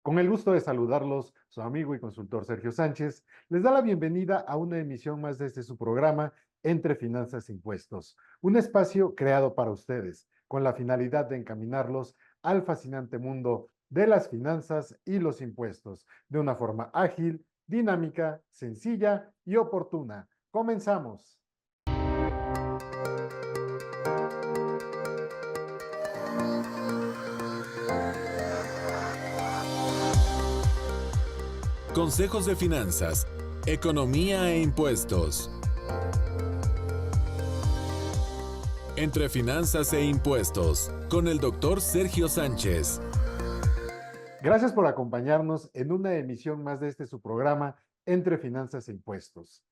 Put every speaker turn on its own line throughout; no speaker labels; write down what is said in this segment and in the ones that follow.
Con el gusto de saludarlos, su amigo y consultor Sergio Sánchez les da la bienvenida a una emisión más de su programa Entre Finanzas e Impuestos, un espacio creado para ustedes con la finalidad de encaminarlos al fascinante mundo de las finanzas y los impuestos de una forma ágil, dinámica, sencilla y oportuna. Comenzamos.
Consejos de finanzas, economía e impuestos. Entre finanzas e impuestos, con el doctor Sergio Sánchez.
Gracias por acompañarnos en una emisión más de su programa Entre Finanzas e Impuestos.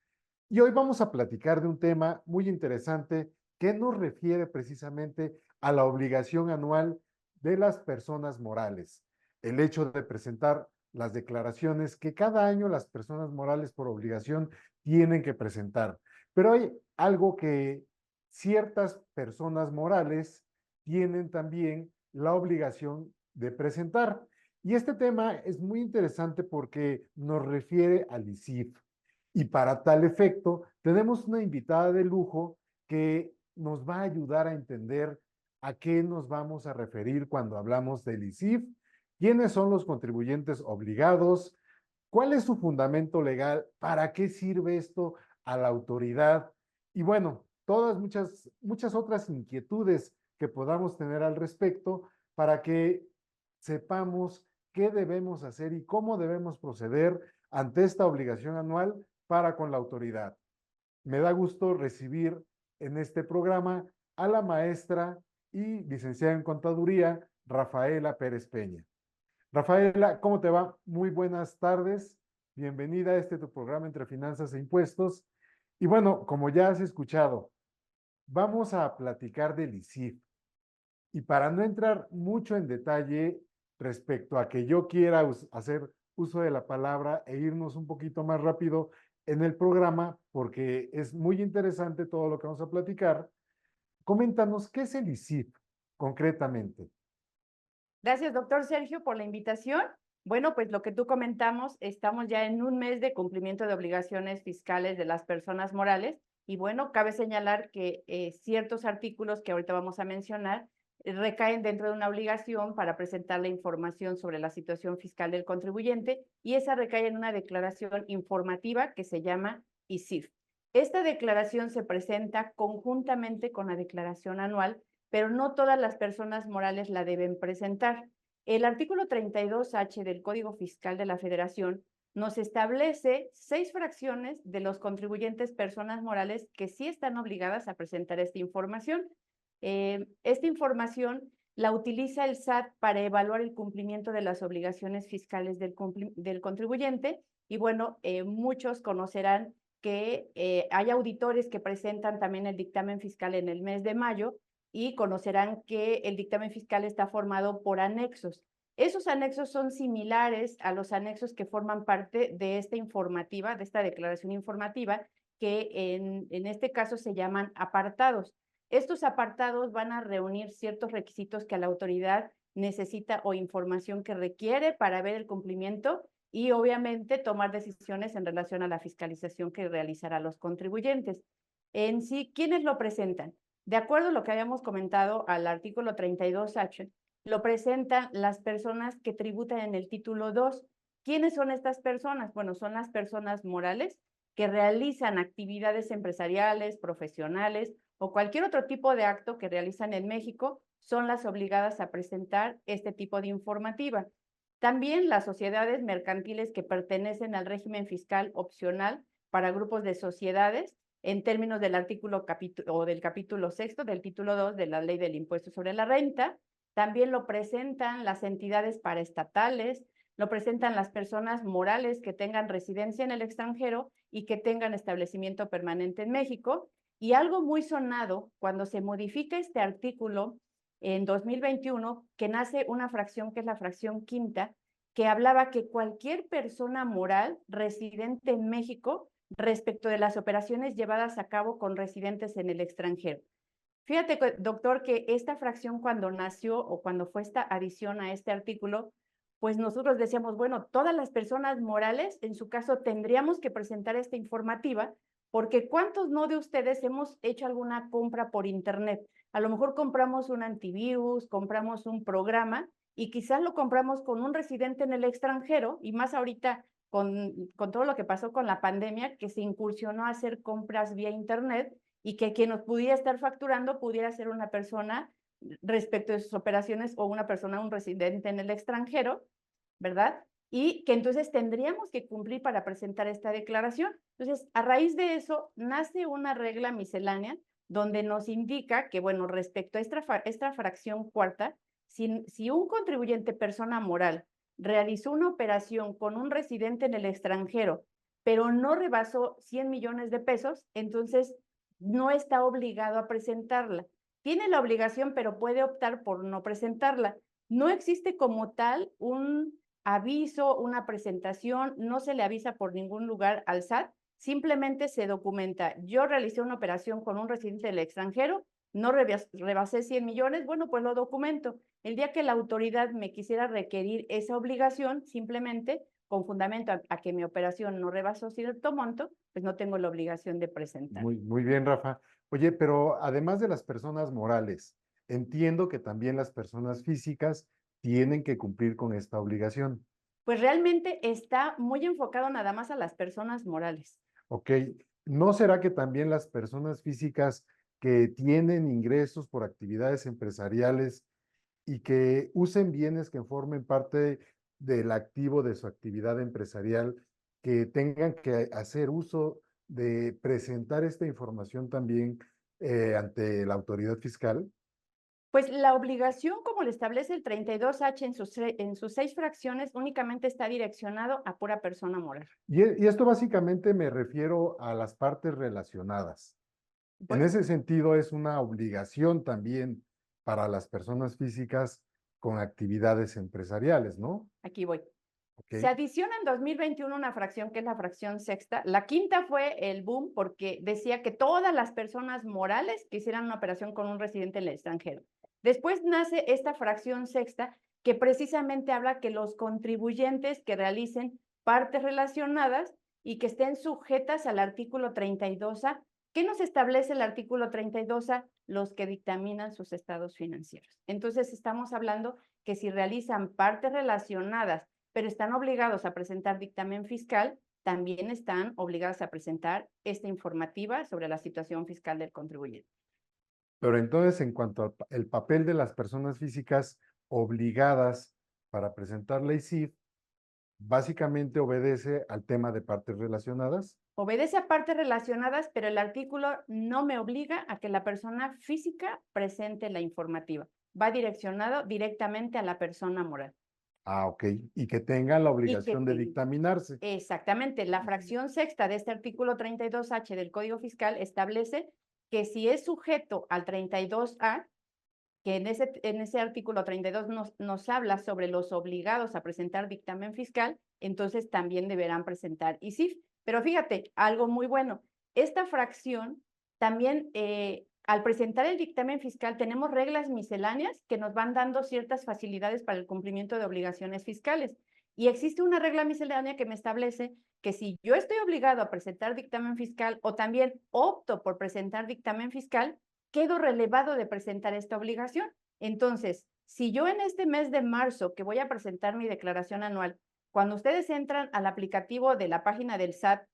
Y hoy vamos a platicar de un tema muy interesante que nos refiere precisamente a la obligación anual de las personas morales. El hecho de presentar las declaraciones que cada año las personas morales por obligación tienen que presentar. Pero hay algo que ciertas personas morales tienen también la obligación de presentar. Y este tema es muy interesante porque nos refiere al ISIF. Y para tal efecto, tenemos una invitada de lujo que nos va a ayudar a entender a qué nos vamos a referir cuando hablamos del ISIF, quiénes son los contribuyentes obligados, cuál es su fundamento legal, para qué sirve esto a la autoridad y bueno, todas muchas otras inquietudes que podamos tener al respecto para que sepamos qué debemos hacer y cómo debemos proceder ante esta obligación anual para con la autoridad. Me da gusto recibir en este programa a la maestra y licenciada en contaduría, Rafaela Pérez Peña. Rafaela, ¿cómo te va? Muy buenas tardes. Bienvenida a tu programa Entre Finanzas e Impuestos. Y bueno, como ya has escuchado, vamos a platicar del ISIF. Y para no entrar mucho en detalle respecto a que yo quiera hacer uso de la palabra e irnos un poquito más rápido en el programa, porque es muy interesante todo lo que vamos a platicar, coméntanos qué es el ISIF concretamente.
Gracias, doctor Sergio, por la invitación. Bueno, pues lo que tú comentamos, estamos ya en un mes de cumplimiento de obligaciones fiscales de las personas morales y bueno, cabe señalar que ciertos artículos que ahorita vamos a mencionar recaen dentro de una obligación para presentar la información sobre la situación fiscal del contribuyente y esa recae en una declaración informativa que se llama ISIF. Esta declaración se presenta conjuntamente con la declaración anual, pero no todas las personas morales la deben presentar. El artículo 32H del Código Fiscal de la Federación nos establece 6 fracciones de los contribuyentes personas morales que sí están obligadas a presentar esta información. Esta información la utiliza el SAT para evaluar el cumplimiento de las obligaciones fiscales del contribuyente y bueno, muchos conocerán que hay auditores que presentan también el dictamen fiscal en el mes de mayo y conocerán que el dictamen fiscal está formado por anexos. Esos anexos son similares a los anexos que forman parte de esta informativa, de esta declaración informativa, que en este caso se llaman apartados. Estos apartados van a reunir ciertos requisitos que la autoridad necesita o información que requiere para ver el cumplimiento y obviamente tomar decisiones en relación a la fiscalización que realizará los contribuyentes. En sí, ¿quiénes lo presentan? De acuerdo a lo que habíamos comentado al artículo 32H, lo presentan las personas que tributan en el título 2. ¿Quiénes son estas personas? Bueno, son las personas morales que realizan actividades empresariales, profesionales o cualquier otro tipo de acto que realizan en México, son las obligadas a presentar este tipo de informativa. También las sociedades mercantiles que pertenecen al régimen fiscal opcional para grupos de sociedades, en términos del artículo o del capítulo 6 del título 2 de la Ley del Impuesto sobre la Renta. También lo presentan las entidades paraestatales, lo presentan las personas morales que tengan residencia en el extranjero y que tengan establecimiento permanente en México. Y algo muy sonado, cuando se modifica este artículo en 2021, que nace una fracción que es la fracción quinta, que hablaba que cualquier persona moral residente en México respecto de las operaciones llevadas a cabo con residentes en el extranjero. Fíjate, doctor, que esta fracción cuando nació o cuando fue esta adición a este artículo, pues nosotros decíamos, bueno, todas las personas morales, en su caso, tendríamos que presentar esta informativa, porque ¿cuántos no de ustedes hemos hecho alguna compra por internet? A lo mejor compramos un antivirus, compramos un programa y quizás lo compramos con un residente en el extranjero y más ahorita con todo lo que pasó con la pandemia, que se incursionó a hacer compras vía internet y que quien nos pudiera estar facturando pudiera ser una persona respecto de sus operaciones o una persona, un residente en el extranjero, ¿verdad? Y que entonces tendríamos que cumplir para presentar esta declaración. Entonces, a raíz de eso, nace una regla miscelánea donde nos indica que, bueno, respecto a esta fracción cuarta, si un contribuyente persona moral realizó una operación con un residente en el extranjero, pero no rebasó 100 millones de pesos, entonces no está obligado a presentarla. Tiene la obligación, pero puede optar por no presentarla. No existe como tal un aviso, una presentación, no se le avisa por ningún lugar al SAT, simplemente se documenta. Yo realicé una operación con un residente del extranjero, no rebasé 100 millones, bueno, pues lo documento. El día que la autoridad me quisiera requerir esa obligación, simplemente con fundamento a que mi operación no rebasó cierto monto, pues no tengo la obligación de presentar.
Muy bien, Rafa. Oye, pero además de las personas morales, entiendo que también las personas físicas tienen que cumplir con esta obligación.
Pues realmente está muy enfocado nada más a las personas morales.
¿Ok? ¿No será que también las personas físicas que tienen ingresos por actividades empresariales y que usen bienes que formen parte del activo de su actividad empresarial, que tengan que hacer uso de presentar esta información también ante la autoridad fiscal?
Pues la obligación, como lo establece el 32H en sus 6 fracciones, únicamente está direccionado a pura persona moral.
Y esto básicamente me refiero a las partes relacionadas. En
Pues
ese sentido, es una obligación también para las personas físicas con actividades empresariales, ¿no?
aquí voy. Se
Ok.
adiciona en 2021 una fracción que es la fracción sexta. La quinta fue el boom porque decía que todas las personas morales que hicieran una operación con un residente en el extranjero. Después nace esta fracción sexta que precisamente habla que los contribuyentes que realicen partes relacionadas y que estén sujetas al artículo 32A. ¿Qué nos establece el artículo 32A? Los que dictaminan sus estados financieros. Entonces estamos hablando que si realizan partes relacionadas pero están obligados a presentar dictamen fiscal, también están obligados a presentar esta informativa sobre la situación fiscal del contribuyente.
Pero entonces, en cuanto al papel de las personas físicas obligadas para presentar la ICIF, básicamente obedece al tema de partes relacionadas.
Obedece a partes relacionadas, pero el artículo no me obliga a que la persona física presente la informativa. Va direccionado directamente a la persona moral.
Ah, ok. Y que tengan la
Y que
obligación de dictaminarse.
exactamente, la fracción sexta de este artículo 32H del Código Fiscal establece que si es sujeto al 32A, que en ese artículo 32 nos habla sobre los obligados a presentar dictamen fiscal, entonces también deberán presentar ICIF. Pero fíjate, algo muy bueno, esta fracción también, al presentar el dictamen fiscal, tenemos reglas misceláneas que nos van dando ciertas facilidades para el cumplimiento de obligaciones fiscales. Y existe una regla miscelánea que me establece que si yo estoy obligado a presentar dictamen fiscal o también opto por presentar dictamen fiscal, quedo relevado de presentar esta obligación. Entonces, si yo en este mes de marzo que voy a presentar mi declaración anual, cuando ustedes entran al aplicativo de la página del SAT,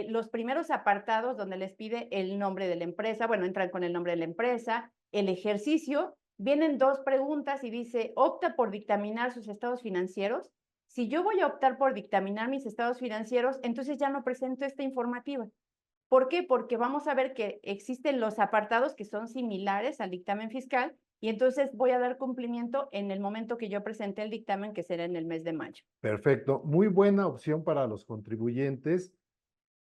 los primeros apartados donde les pide el nombre de la empresa, bueno, entran con el nombre de la empresa, el ejercicio, vienen 2 preguntas y dice, opta por dictaminar sus estados financieros. Si yo voy a optar por dictaminar mis estados financieros, entonces ya no presento esta informativa. ¿Por qué? Porque vamos a ver que existen los apartados que son similares al dictamen fiscal y entonces voy a dar cumplimiento en el momento que yo presente el dictamen, que será en el mes de mayo.
Perfecto. Muy buena opción para los contribuyentes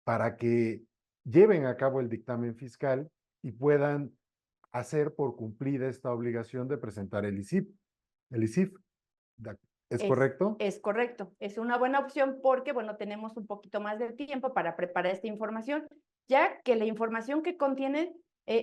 para que lleven a cabo el dictamen fiscal y puedan hacer por cumplida esta obligación de presentar el ICIP. El ICIF. ¿Es correcto?
Es correcto, es una buena opción porque, bueno, tenemos un poquito más de tiempo para preparar esta información, ya que la información que contiene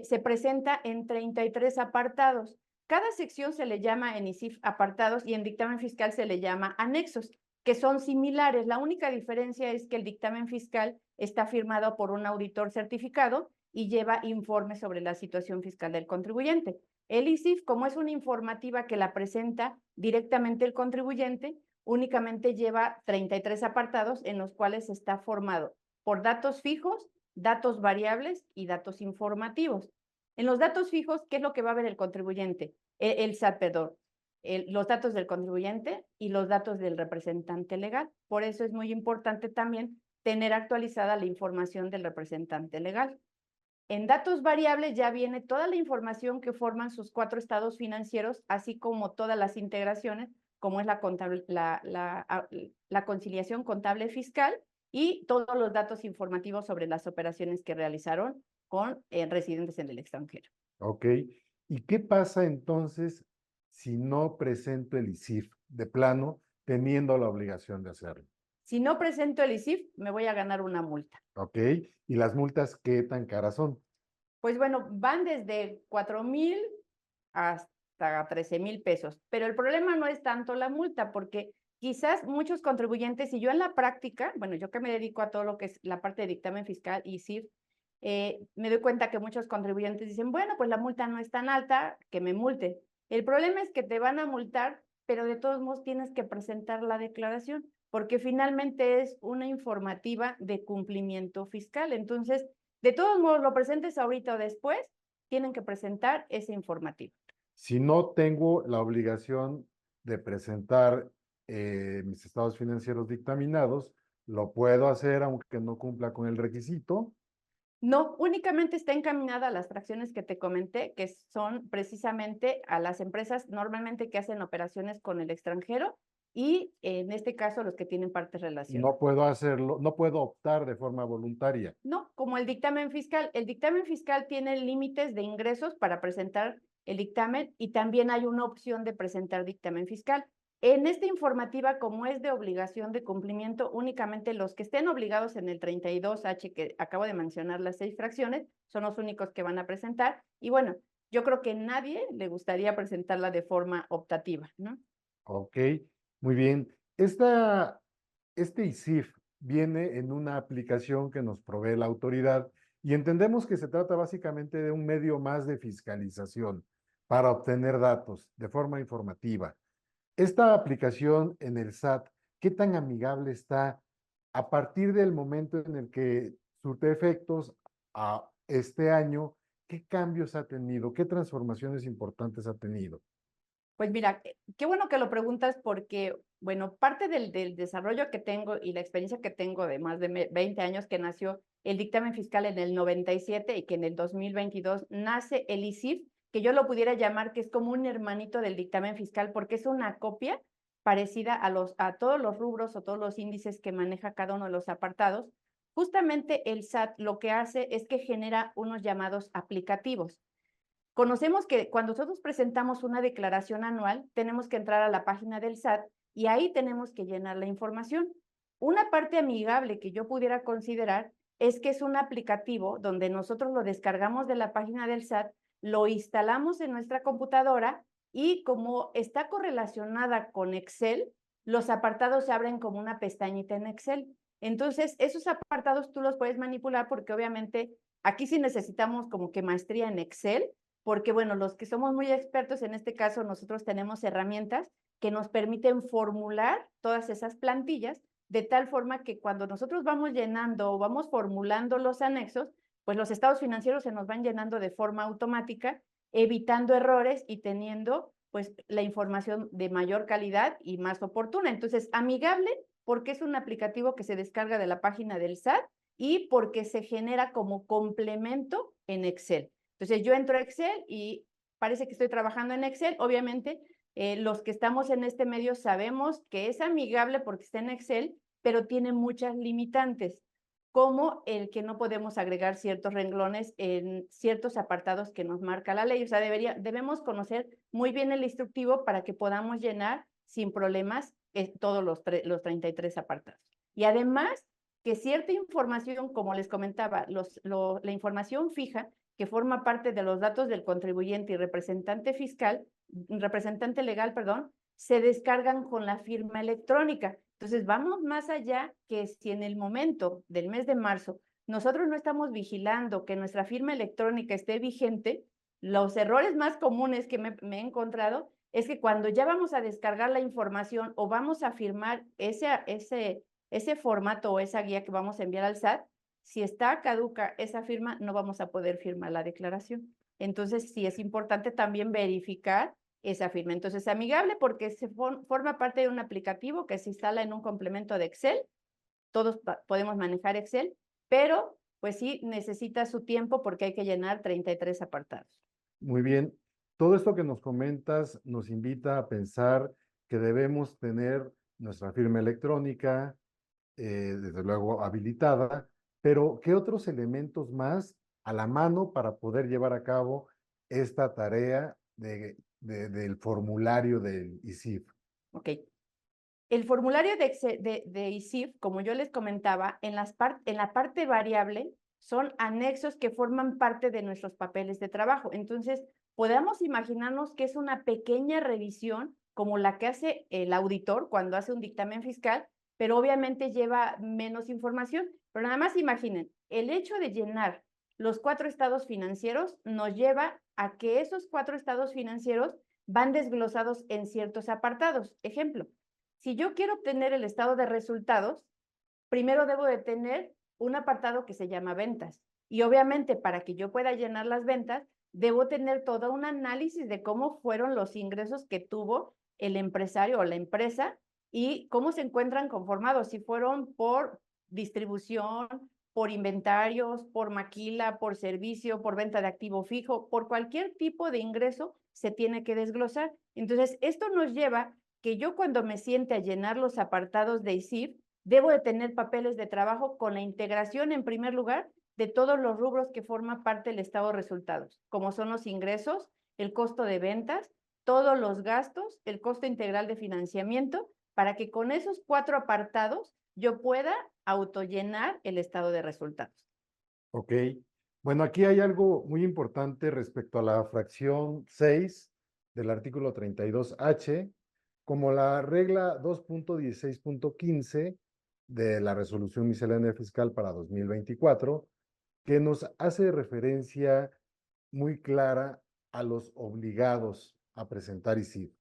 se presenta en 33 apartados. Cada sección se le llama en ICIF apartados y en dictamen fiscal se le llama anexos, que son similares. La única diferencia es que el dictamen fiscal está firmado por un auditor certificado y lleva informes sobre la situación fiscal del contribuyente. El ICIF, como es una informativa que la presenta directamente el contribuyente, únicamente lleva 33 apartados en los cuales está formado por datos fijos, datos variables y datos informativos. En los datos fijos, ¿qué es lo que va a ver el contribuyente? El SAT, perdón. Los datos del contribuyente y los datos del representante legal. Por eso es muy importante también tener actualizada la información del representante legal. En datos variables ya viene toda la información que forman sus 4 estados financieros, así como todas las integraciones, como es la conciliación contable fiscal y todos los datos informativos sobre las operaciones que realizaron con residentes en el extranjero.
Ok. ¿Y qué pasa entonces si no presento el ICIF de plano, teniendo la obligación de hacerlo?
Si no presento el ICIF, me voy a ganar una multa.
Ok. ¿Y las multas qué tan caras son?
Pues bueno, van desde 4,000 hasta 13,000 pesos, pero el problema no es tanto la multa, porque quizás muchos contribuyentes, y yo en la práctica, bueno, yo que me dedico a todo lo que es la parte de dictamen fiscal y CIF, me doy cuenta que muchos contribuyentes dicen, bueno, pues la multa no es tan alta, que me multen. El problema es que te van a multar, pero de todos modos tienes que presentar la declaración, porque finalmente es una informativa de cumplimiento fiscal. Entonces, de todos modos, lo presentes ahorita o después, tienen que presentar ese informativo.
Si no tengo la obligación de presentar mis estados financieros dictaminados, lo puedo hacer aunque no cumpla con el requisito.
No, únicamente está encaminada a las fracciones que te comenté, que son precisamente a las empresas normalmente que hacen operaciones con el extranjero y en este caso los que tienen partes relacionadas.
No puedo hacerlo, no puedo optar de forma voluntaria.
No, como el dictamen fiscal tiene límites de ingresos para presentar el dictamen y también hay una opción de presentar dictamen fiscal. En esta informativa, como es de obligación de cumplimiento, únicamente los que estén obligados en el 32H, que acabo de mencionar las 6 fracciones, son los únicos que van a presentar. Y bueno, yo creo que a nadie le gustaría presentarla de forma optativa, ¿no?
Ok, muy bien. Este ICIF viene en una aplicación que nos provee la autoridad y entendemos que se trata básicamente de un medio más de fiscalización para obtener datos de forma informativa. Esta aplicación en el SAT, ¿qué tan amigable está a partir del momento en el que surte efectos a este año? ¿Qué cambios ha tenido? ¿Qué transformaciones importantes ha tenido?
Pues mira, qué bueno que lo preguntas porque, bueno, parte del desarrollo que tengo y la experiencia que tengo de más de 20 años que nació el dictamen fiscal en el 97 y que en el 2022 nace el ICIF, que yo lo pudiera llamar que es como un hermanito del dictamen fiscal porque es una copia parecida a todos los rubros o todos los índices que maneja cada uno de los apartados. Justamente el SAT lo que hace es que genera unos llamados aplicativos. Conocemos que cuando nosotros presentamos una declaración anual, tenemos que entrar a la página del SAT y ahí tenemos que llenar la información. Una parte amigable que yo pudiera considerar es que es un aplicativo donde nosotros lo descargamos de la página del SAT, lo instalamos en nuestra computadora y como está correlacionada con Excel, los apartados se abren como una pestañita en Excel. Entonces, esos apartados tú los puedes manipular porque obviamente aquí sí necesitamos como que maestría en Excel porque bueno, los que somos muy expertos, en este caso nosotros tenemos herramientas que nos permiten formular todas esas plantillas de tal forma que cuando nosotros vamos llenando o vamos formulando los anexos, pues los estados financieros se nos van llenando de forma automática, evitando errores y teniendo pues la información de mayor calidad y más oportuna. Entonces, amigable porque es un aplicativo que se descarga de la página del SAT y porque se genera como complemento en Excel. Entonces yo entro a Excel y parece que estoy trabajando en Excel. Obviamente, los que estamos en este medio sabemos que es amigable porque está en Excel, pero tiene muchas limitantes, como el que no podemos agregar ciertos renglones en ciertos apartados que nos marca la ley. O sea, debemos conocer muy bien el instructivo para que podamos llenar sin problemas todos los 33 apartados. Y además, que cierta información, como les comentaba, la información fija, que forma parte de los datos del contribuyente y representante fiscal, representante legal, perdón, se descargan con la firma electrónica. Entonces, vamos más allá que si en el momento del mes de marzo nosotros no estamos vigilando que nuestra firma electrónica esté vigente, los errores más comunes que me he encontrado es que cuando ya vamos a descargar la información o vamos a firmar ese formato o esa guía que vamos a enviar al SAT, si está caduca esa firma, no vamos a poder firmar la declaración. Entonces, sí es importante también verificar esa firma. Entonces, amigable porque forma parte de un aplicativo que se instala en un complemento de Excel. Todos podemos manejar Excel, pero pues sí necesita su tiempo porque hay que llenar 33 apartados.
Muy bien. Todo esto que nos comentas nos invita a pensar que debemos tener nuestra firma electrónica, desde luego habilitada, pero ¿qué otros elementos más a la mano para poder llevar a cabo esta tarea del formulario del ISIF?
Ok. El formulario de ISIF, como yo les comentaba, en la parte variable son anexos que forman parte de nuestros papeles de trabajo. Entonces, podemos imaginarnos que es una pequeña revisión como la que hace el auditor cuando hace un dictamen fiscal, pero obviamente lleva menos información. Pero nada más imaginen, el hecho de llenar los 4 estados financieros nos lleva a que esos 4 estados financieros van desglosados en ciertos apartados. Ejemplo, si yo quiero obtener el estado de resultados, primero debo de tener un apartado que se llama ventas. Y obviamente para que yo pueda llenar las ventas, debo tener todo un análisis de cómo fueron los ingresos que tuvo el empresario o la empresa y cómo se encuentran conformados, si fueron por distribución, por inventarios, por maquila, por servicio, por venta de activo fijo, por cualquier tipo de ingreso se tiene que desglosar. Entonces, esto nos lleva que yo cuando me siente a llenar los apartados de ISIF, debo de tener papeles de trabajo con la integración, en primer lugar, de todos los rubros que forman parte del estado de resultados, como son los ingresos, el costo de ventas, todos los gastos, el costo integral de financiamiento, para que con esos 4 apartados yo pueda autollenar el estado de resultados.
Ok. Bueno, aquí hay algo muy importante respecto a la fracción 6 del artículo 32H, como la regla 2.16.15 de la resolución miscelánea fiscal para 2024, que nos hace referencia muy clara a los obligados a presentar ISIF.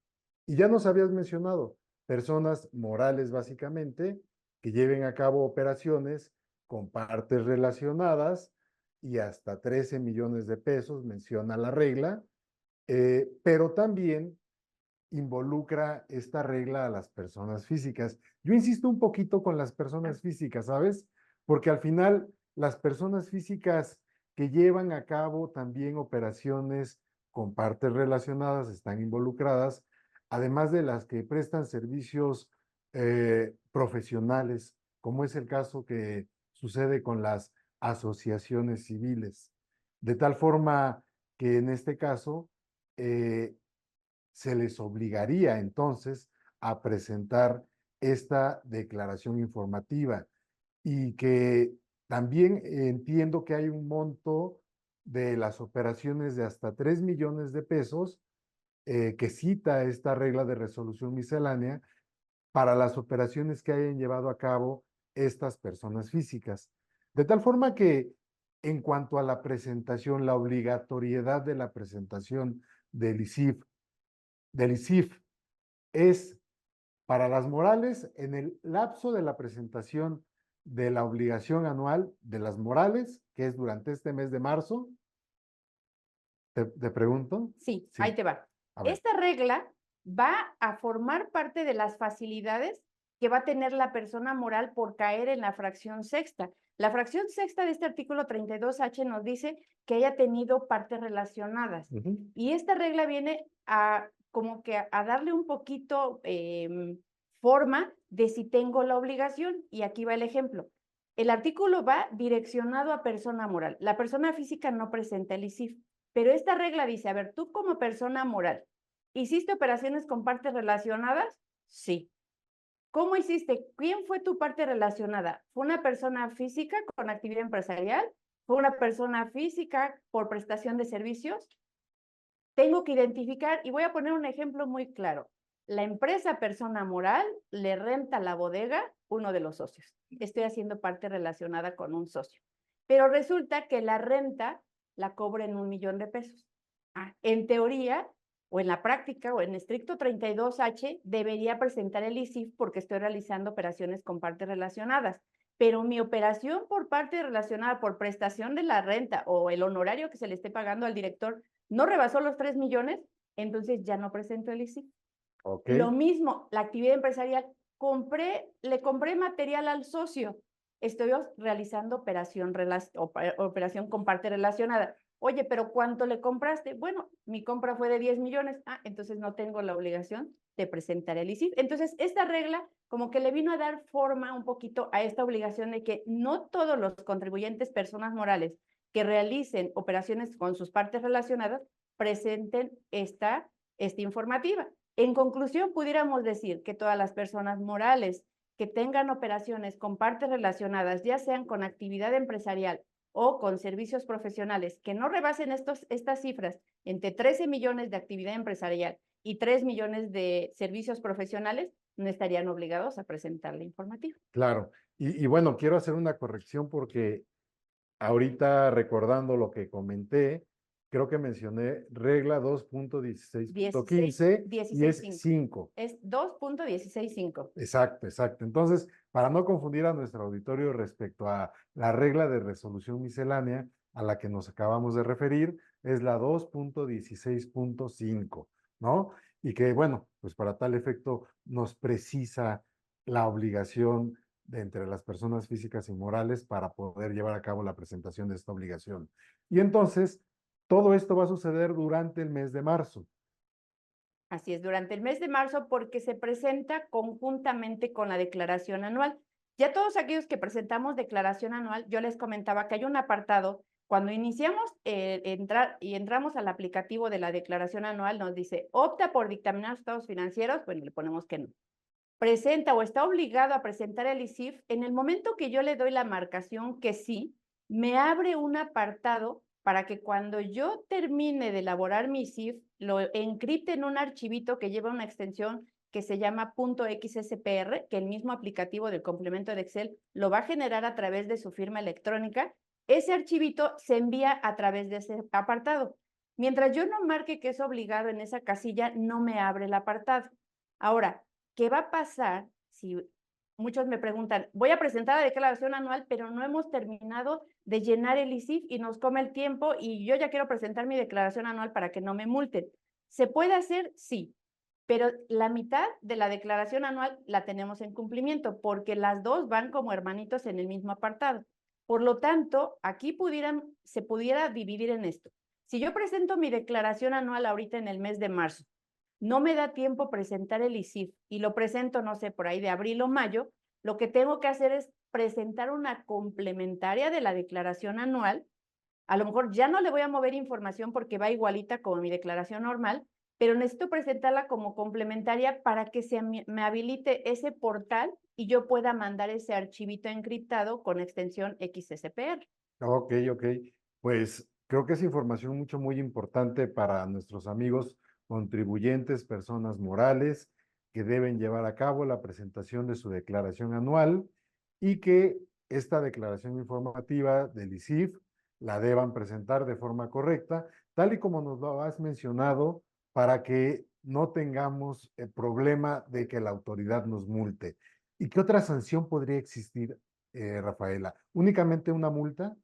Y ya nos habías mencionado, personas morales básicamente, que lleven a cabo operaciones con partes relacionadas y hasta 13 millones de pesos, menciona la regla, pero también involucra esta regla a las personas físicas. Yo insisto un poquito con las personas físicas, ¿sabes? Porque al final las personas físicas que llevan a cabo también operaciones con partes relacionadas están involucradas, además de las que prestan servicios profesionales, como es el caso que sucede con las asociaciones civiles. De tal forma que en este caso se les obligaría entonces a presentar esta declaración informativa y que también entiendo que hay un monto de las operaciones de hasta 3 millones de pesos que cita esta regla de resolución miscelánea para las operaciones que hayan llevado a cabo estas personas físicas. De tal forma que en cuanto a la presentación, la obligatoriedad de la presentación del ISIF es para las morales en el lapso de la presentación de la obligación anual de las morales, que es durante este mes de marzo. ¿Te pregunto?
Sí, ahí te va.
A ver.
Esta regla va a formar parte de las facilidades que va a tener la persona moral por caer en la fracción sexta. La fracción sexta de este artículo 32H nos dice que haya tenido partes relacionadas. Y esta regla viene a como que a darle un poquito forma de si tengo la obligación. Y aquí va el ejemplo. El artículo va direccionado a persona moral. La persona física no presenta el ISIF. Pero esta regla dice, a ver, tú como persona moral, ¿hiciste operaciones con partes relacionadas? Sí. ¿Cómo hiciste? ¿Quién fue tu parte relacionada? ¿Fue una persona física con actividad empresarial? ¿Fue una persona física por prestación de servicios? tengo que identificar, y voy a poner un ejemplo muy claro. La empresa persona moral le renta la bodega uno de los socios. Estoy haciendo parte relacionada con un socio. Pero resulta que la renta la cobra en 1,000,000 de pesos. En teoría, o en la práctica, o en estricto 32H, debería presentar el ISIF porque estoy realizando operaciones con partes relacionadas. Pero mi operación por parte relacionada, por prestación de la renta o el honorario que se le esté pagando al director, no rebasó los 3 millones, entonces ya no presento el ISIF.
Ok,
Lo mismo, la actividad empresarial, le compré material al socio, estoy realizando operación con parte relacionada. Oye, pero ¿cuánto le compraste? Bueno, mi compra fue de 10 millones. Entonces no tengo la obligación de presentar el ISIF. Entonces, esta regla como que le vino a dar forma un poquito a esta obligación de que no todos los contribuyentes, personas morales, que realicen operaciones con sus partes relacionadas, presenten esta informativa. En conclusión, pudiéramos decir que todas las personas morales que tengan operaciones con partes relacionadas, ya sean con actividad empresarial o con servicios profesionales, que no rebasen estas cifras entre 13 millones de actividad empresarial y 3 millones de servicios profesionales, no estarían obligados a presentar la informativa.
claro. Y bueno, quiero hacer una corrección porque ahorita recordando lo que comenté, creo que mencioné regla 2.16.15 y es
16.5.
5.
Es 2.165.
Exacto, exacto. Entonces, para no confundir a nuestro auditorio respecto a la regla de resolución miscelánea a la que nos acabamos de referir, es la 2.16.5, ¿no? Y que, bueno, pues para tal efecto nos precisa la obligación de entre las personas físicas y morales para poder llevar a cabo la presentación de esta obligación. Y entonces, todo esto va a suceder durante el mes de marzo.
Así es, durante el mes de marzo porque se presenta conjuntamente con la declaración anual. Ya todos aquellos que presentamos declaración anual, yo les comentaba que hay un apartado, cuando iniciamos entramos al aplicativo de la declaración anual, nos dice, opta por dictaminar estados financieros, bueno, le ponemos que no. Presenta o está obligado a presentar el ISIF, en el momento que yo le doy la marcación que sí, me abre un apartado para que cuando yo termine de elaborar mi ISIF, lo encripte en un archivito que lleva una extensión que se llama .xspr, que el mismo aplicativo del complemento de Excel lo va a generar a través de su firma electrónica. Ese archivito se envía a través de ese apartado. Mientras yo no marque que es obligado en esa casilla, no me abre el apartado. Ahora, ¿qué va a pasar si muchos me preguntan, voy a presentar la declaración anual, pero no hemos terminado de llenar el ISIF y nos come el tiempo y yo ya quiero presentar mi declaración anual para que no me multen? ¿Se puede hacer? Sí, pero la mitad de la declaración anual la tenemos en cumplimiento porque las dos van como hermanitos en el mismo apartado. Por lo tanto, aquí se pudiera dividir en esto. Si yo presento mi declaración anual ahorita en el mes de marzo, no me da tiempo presentar el ISIF y lo presento, no sé, por ahí de abril o mayo, lo que tengo que hacer es presentar una complementaria de la declaración anual. A lo mejor ya no le voy a mover información porque va igualita como mi declaración normal, pero necesito presentarla como complementaria para que me habilite ese portal y yo pueda mandar ese archivito encriptado con extensión XSPR.
Ok, ok. Pues creo que es información muy importante para nuestros amigos contribuyentes, personas morales, que deben llevar a cabo la presentación de su declaración anual y que esta declaración informativa del ISIF la deban presentar de forma correcta, tal y como nos lo has mencionado, para que no tengamos el problema de que la autoridad nos multe. ¿Y qué otra sanción podría existir, Rafaela? ¿Únicamente una multa?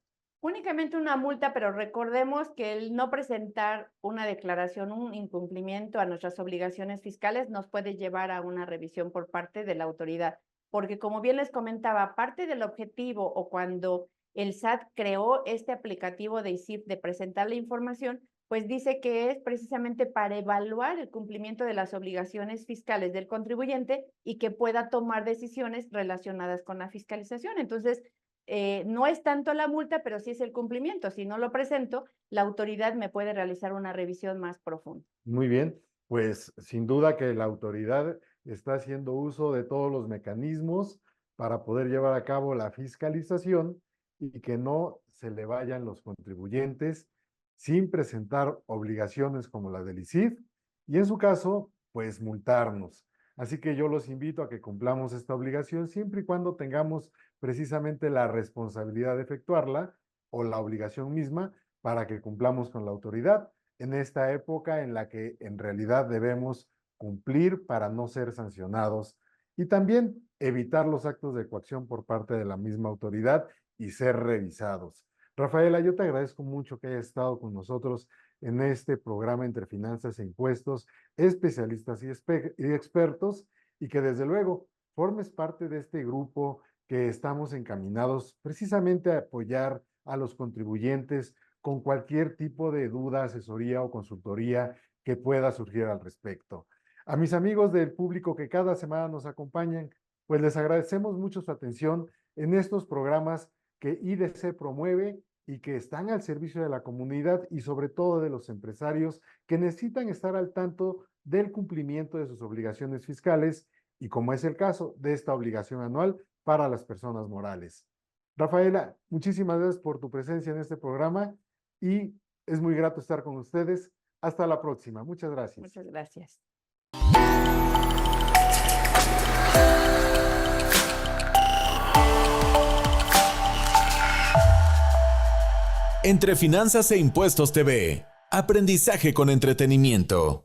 Únicamente una multa, pero recordemos que el no presentar una declaración, un incumplimiento a nuestras obligaciones fiscales nos puede llevar a una revisión por parte de la autoridad. Porque como bien les comentaba, parte del objetivo o cuando el SAT creó este aplicativo de ISIF de presentar la información, pues dice que es precisamente para evaluar el cumplimiento de las obligaciones fiscales del contribuyente y que pueda tomar decisiones relacionadas con la fiscalización. Entonces, no es tanto la multa, pero sí es el cumplimiento. Si no lo presento, la autoridad me puede realizar una revisión más profunda.
Muy bien, pues sin duda que la autoridad está haciendo uso de todos los mecanismos para poder llevar a cabo la fiscalización y que no se le vayan los contribuyentes sin presentar obligaciones como la del ICIF y en su caso, pues multarnos. Así que yo los invito a que cumplamos esta obligación siempre y cuando tengamos precisamente la responsabilidad de efectuarla o la obligación misma para que cumplamos con la autoridad en esta época en la que en realidad debemos cumplir para no ser sancionados y también evitar los actos de coacción por parte de la misma autoridad y ser revisados. Rafaela, yo te agradezco mucho que hayas estado con nosotros en este programa Entre Finanzas e Impuestos, especialistas y expertos, y que desde luego formes parte de este grupo que estamos encaminados precisamente a apoyar a los contribuyentes con cualquier tipo de duda, asesoría o consultoría que pueda surgir al respecto. A mis amigos del público que cada semana nos acompañan, pues les agradecemos mucho su atención en estos programas que IDC promueve y que están al servicio de la comunidad y sobre todo de los empresarios que necesitan estar al tanto del cumplimiento de sus obligaciones fiscales y, como es el caso, de esta obligación anual para las personas morales. Rafaela, muchísimas gracias por tu presencia en este programa y es muy grato estar con ustedes. Hasta la próxima. Muchas gracias.
Muchas gracias.
Entre Finanzas e Impuestos TV. Aprendizaje con entretenimiento.